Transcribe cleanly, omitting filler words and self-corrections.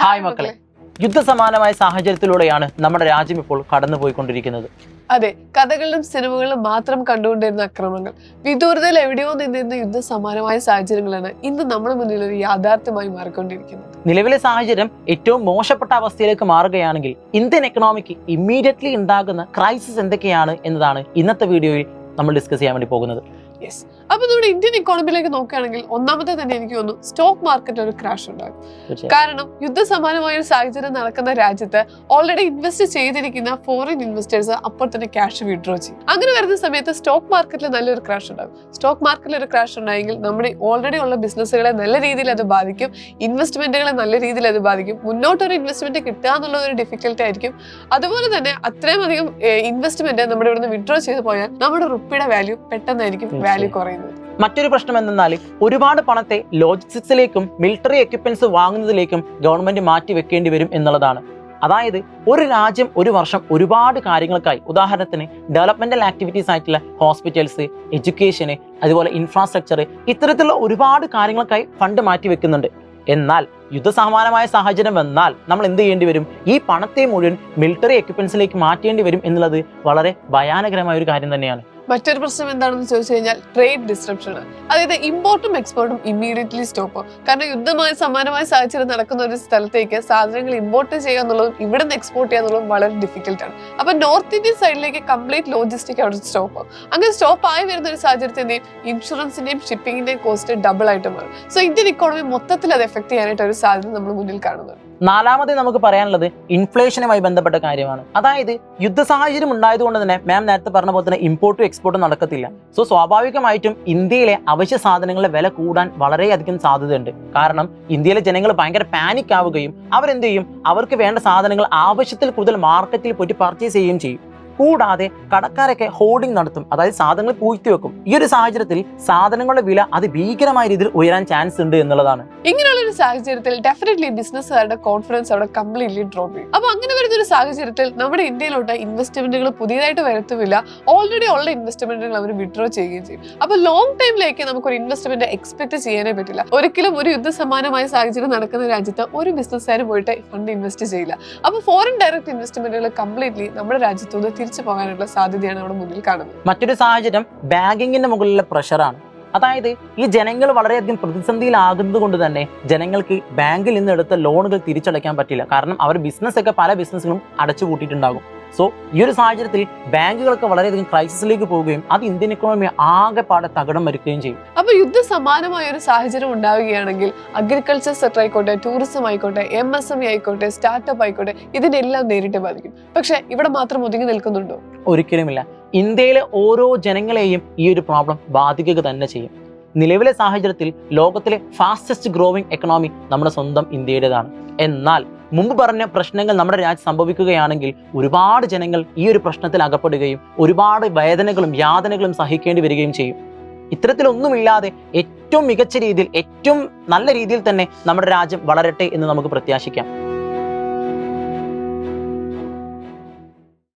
Hi മക്കളെ, യുദ്ധസമാനമായ സാഹചര്യത്തിലൂടെയാണ് നമ്മുടെ രാജ്യം ഇപ്പോൾ കടന്നുപോയിക്കൊണ്ടിരിക്കുന്നത്. അതെ, കഥകളിലും സിനിമകളിലും മാത്രം കണ്ടുകൊണ്ടിരുന്ന അക്രമങ്ങൾ, വിദൂരതയിൽ എവിടെയോ നിന്നിരുന്ന യുദ്ധസമാനമായ സാഹചര്യങ്ങളാണ് ഇന്ന് നമ്മുടെ മുന്നിൽ ഒരു യാഥാർത്ഥ്യമായി മാറിക്കൊണ്ടിരിക്കുന്നത്. നിലവിലെ സാഹചര്യം ഏറ്റവും മോശപ്പെട്ട അവസ്ഥയിലേക്ക് മാറുകയാണെങ്കിൽ ഇന്ത്യൻ എക്കണോമിക്ക് ഇമ്മീഡിയറ്റ്ലി ഉണ്ടാകുന്ന ക്രൈസിസ് എന്തൊക്കെയാണ് എന്നതാണ് ഇന്നത്തെ വീഡിയോയിൽ നമ്മൾ ഡിസ്കസ് ചെയ്യാൻ വേണ്ടി പോകുന്നത്. യെസ്, അപ്പൊ നമ്മുടെ ഇന്ത്യൻ ഇക്കോണമിയിലേക്ക് നോക്കുകയാണെങ്കിൽ ഒന്നാമത്തെ തന്നെ എനിക്ക് തോന്നുന്നു സ്റ്റോക്ക് മാർക്കറ്റിൽ ഒരു ക്രാഷ് ഉണ്ടാകും. കാരണം യുദ്ധസമാനമായ ഒരു സാഹചര്യം നടക്കുന്ന രാജ്യത്ത് ഓൾറെഡി ഇൻവെസ്റ്റ് ചെയ്തിരിക്കുന്ന ഫോറിൻ ഇൻവെസ്റ്റേഴ്സ് അപ്പോൾ തന്നെ ക്യാഷ് വിഡ്രോ ചെയ്യും. അങ്ങനെ വരുന്ന സമയത്ത് സ്റ്റോക്ക് മാർക്കറ്റിൽ നല്ലൊരു ക്രാഷ് ഉണ്ടാകും. സ്റ്റോക്ക് മാർക്കറ്റിൽ ഒരു ക്രാഷ് ഉണ്ടായെങ്കിൽ നമ്മുടെ ഓൾറെഡി ഉള്ള ബിസിനസ്സുകളെ നല്ല രീതിയിൽ അത് ബാധിക്കും, ഇൻവെസ്റ്റ്മെന്റുകളെ നല്ല രീതിയിൽ അത് ബാധിക്കും. മുന്നോട്ടൊരു ഇൻവെസ്റ്റ്മെന്റ് കിട്ടുക എന്നുള്ളത് ഒരു ഡിഫിക്കൽട്ടി ആയിരിക്കും. അതുപോലെ തന്നെ അത്രയും അധികം ഇൻവെസ്റ്റ്മെന്റ് നമ്മുടെ ഇവിടുന്ന് വിഡ്രോ ചെയ്ത് പോയാൽ നമ്മുടെ റുപ്പിയുടെ വാല്യൂ പെട്ടെന്നായിരിക്കും വാല്യൂ കുറയുന്നത്. മറ്റൊരു പ്രശ്നം എന്തെന്നാൽ ഒരുപാട് പണത്തെ ലോജിസ്റ്റിക്സിലേക്കും മിലിറ്ററി എക്യുപ്മെന്റ്സ് വാങ്ങുന്നതിലേക്കും ഗവൺമെന്റ് മാറ്റി വെക്കേണ്ടി വരും എന്നുള്ളതാണ്. അതായത് ഒരു രാജ്യം ഒരു വർഷം ഒരുപാട് കാര്യങ്ങൾക്കായി, ഉദാഹരണത്തിന് ഡെവലപ്മെന്റൽ ആക്ടിവിറ്റീസ് ആയിട്ടുള്ള ഹോസ്പിറ്റൽസ്, എഡ്യൂക്കേഷന്, അതുപോലെ ഇൻഫ്രാസ്ട്രക്ചർ, ഇത്തരത്തിലുള്ള ഒരുപാട് കാര്യങ്ങൾക്കായി ഫണ്ട് മാറ്റി വെക്കുന്നുണ്ട്. എന്നാൽ യുദ്ധസമാനമായ സാഹചര്യം വന്നാൽ നമ്മൾ എന്ത് ചെയ്യേണ്ടി വരും? ഈ പണത്തെ മുഴുവൻ മിലിറ്ററി എക്യുപ്മെന്റ്സിലേക്ക് മാറ്റേണ്ടി വരും എന്നുള്ളത് വളരെ ഭയാനകരമായ ഒരു കാര്യം തന്നെയാണ്. മറ്റൊരു പ്രശ്നം എന്താണെന്ന് ചോദിച്ചു കഴിഞ്ഞാൽ ട്രേഡ് ഡിസ്ട്രപ്ഷൻ ആണ്. അതായത് ഇമ്പോർട്ടും എക്സ്പോർട്ടും ഇമ്മീഡിയറ്റ്ലി സ്റ്റോപ്പ്. കാരണം യുദ്ധമായ സമാനമായ സാഹചര്യം നടക്കുന്ന ഒരു സ്ഥലത്തേക്ക് സാധനങ്ങൾ ഇമ്പോർട്ട് ചെയ്യുക എന്നുള്ളതും ഇവിടെ നിന്ന് എക്സ്പോർട്ട് ചെയ്യുക എന്നുള്ളതും വളരെ ഡിഫിക്കൽട്ട് ആണ്. അപ്പൊ നോർത്ത് ഇന്ത്യൻ സൈഡിലേക്ക് കംപ്ലീറ്റ് ലോജിസ്റ്റിക് അവിടെ സ്റ്റോപ്പ്. അങ്ങനെ സ്റ്റോപ്പ് ആയി വരുന്ന ഒരു സാഹചര്യത്തിന്റെയും ഇൻഷുറൻസിന്റെയും ഷിപ്പിംഗിന്റെയും കോസ്റ്റ് ഡബിൾ ആയിട്ട് മാറും. സോ ഇന്ത്യൻ ഇക്കോണമി മൊത്തത്തിൽ അത് എഫക്ട് ചെയ്യാനായിട്ട് ഒരു സാധ്യത നമ്മൾ മുന്നിൽ കാണുന്നുണ്ട്. നാലാമത് നമുക്ക് പറയാനുള്ളത് ഇൻഫ്ലേഷനുമായി ബന്ധപ്പെട്ട കാര്യമാണ്. അതായത് യുദ്ധ സാഹചര്യം ഉണ്ടായതുകൊണ്ട് തന്നെ മാം നേരത്തെ പറഞ്ഞ പോലെ തന്നെ ഇമ്പോർട്ടും എക്സ്പോർട്ടും നടക്കത്തില്ല. സോ സ്വാഭാവികമായിട്ടും ഇന്ത്യയിലെ അവശ്യ സാധനങ്ങളുടെ വില കൂടാൻ വളരെയധികം സാധ്യതയുണ്ട്. കാരണം ഇന്ത്യയിലെ ജനങ്ങൾ ഭയങ്കര പാനിക് ആവുകയും അവരെന്ത് ചെയ്യും? അവർക്ക് വേണ്ട സാധനങ്ങൾ ആവശ്യത്തിൽ കൂടുതൽ മാർക്കറ്റിൽ പോയിട്ട് പർച്ചേസ് ചെയ്യുകയും ചെയ്യും. കൂടാതെ കടക്കാരൊക്കെ ഹോർഡിംഗ് നടത്തും, അതായത് സാധനങ്ങൾ പൂഴ്ത്തി വെക്കും. ഈ ഒരു സാഹചര്യത്തിൽ സാധനങ്ങളുടെ വില അത് ഭീകരമായ രീതിയിൽ ഉയരാൻ ചാൻസ് ഉണ്ട് എന്നുള്ളതാണ്. ഇങ്ങനെയുള്ള ഒരു സാഹചര്യത്തിൽ ഡെഫിനറ്റ്ലി ബിസിനസ്സുകാരുടെ കോൺഫിഡൻസ് അവിടെ കംപ്ലീറ്റ്ലി ഡ്രോപ്പ് ചെയ്യും. അപ്പൊ അങ്ങനെ വരുന്ന ഒരു സാഹചര്യത്തിൽ നമ്മുടെ ഇന്ത്യയിലോട്ട് ഇൻവെസ്റ്റ്മെന്റുകൾ പുതിയതായിട്ട് വരുത്തുമില്ല, ഓൾറെഡി ഉള്ള ഇൻവെസ്റ്റ്മെന്റുകൾ അവർ വിഡ്രോ ചെയ്യുകയും ചെയ്യും. അപ്പൊ ലോങ് ടൈമിലേക്ക് നമുക്കൊരു ഇൻവെസ്റ്റ്മെന്റ് എക്സ്പെക്ട് ചെയ്യാനേ പറ്റില്ല. ഒരിക്കലും ഒരു യുദ്ധസമാനമായ സാഹചര്യം നടക്കുന്ന രാജ്യത്ത് ഒരു ബിസിനസ്സുകാർ പോയിട്ട് ഫണ്ട് ഇൻവെസ്റ്റ് ചെയ്യില്ല. അപ്പൊ ഫോറിൻ ഡയറക്റ്റ് ഇൻവെസ്റ്റ്മെന്റുകൾ കംപ്ലീറ്റ്ലി നമ്മുടെ രാജ്യത്തുനിന്ന് തിരിച്ചു പോകാനുള്ള സാധ്യതയാണ് അവിടെ മുന്നിൽ കാണുന്നത്. മറ്റൊരു സാഹചര്യം ബാങ്കിങ്ങിന്റെ മുകളിലുള്ള പ്രഷറാണ്. അതായത് ഈ ജനങ്ങൾ വളരെയധികം പ്രതിസന്ധിയിലാകുന്നത് കൊണ്ട് തന്നെ ജനങ്ങൾക്ക് ബാങ്കിൽ നിന്ന് എടുത്ത ലോണുകൾ തിരിച്ചടയ്ക്കാൻ പറ്റില്ല. കാരണം അവർ ബിസിനസ്സൊക്കെ പല ബിസിനസ്സുകളും അടച്ചുപൂട്ടിയിട്ടുണ്ടാകും. സോ ഈ ഒരു സാഹചര്യത്തിൽ ബാങ്കുകളൊക്കെ വളരെയധികം ക്രൈസിസിലേക്ക് പോവുകയും അത് ഇന്ത്യൻ ഇക്കോണമി ആകെപ്പാടെ തകിടം മറിക്കുകയും ചെയ്യും. അപ്പൊ യുദ്ധസമാനമായ ഒരു സാഹചര്യം ഉണ്ടാവുകയാണെങ്കിൽ അഗ്രികൾച്ചർ സെക്ടർ ആയിക്കോട്ടെ, ടൂറിസം ആയിക്കോട്ടെ, MSME ആയിക്കോട്ടെ, സ്റ്റാർട്ടപ്പ് ആയിക്കോട്ടെ, ഇതിനെല്ലാം നേരിട്ട് ബാധിക്കും. പക്ഷെ ഇവിടെ മാത്രം ഒതുങ്ങി നിൽക്കുന്നുണ്ടോ? ഒരിക്കലുമില്ല. ഇന്ത്യയിലെ ഓരോ ജനങ്ങളെയും ഈ ഒരു പ്രോബ്ലം ബാധിക്കുക തന്നെ ചെയ്യും. നിലവിലെ സാഹചര്യത്തിൽ ലോകത്തിലെ ഫാസ്റ്റസ്റ്റ് ഗ്രോവിംഗ് എക്കണോമി നമ്മുടെ സ്വന്തം ഇന്ത്യയുടേതാണ്. എന്നാൽ മുമ്പ് പറഞ്ഞ പ്രശ്നങ്ങൾ നമ്മുടെ രാജ്യം സംഭവിക്കുകയാണെങ്കിൽ ഒരുപാട് ജനങ്ങൾ ഈ ഒരു പ്രശ്നത്തിൽ അകപ്പെടുകയും ഒരുപാട് വേദനകളും യാതനകളും സഹിക്കേണ്ടി വരികയും ചെയ്യും. ഇത്തരത്തിലൊന്നുമില്ലാതെ ഏറ്റവും മികച്ച രീതിയിൽ, ഏറ്റവും നല്ല രീതിയിൽ തന്നെ നമ്മുടെ രാജ്യം വളരട്ടെ എന്ന് നമുക്ക് പ്രത്യാശിക്കാം.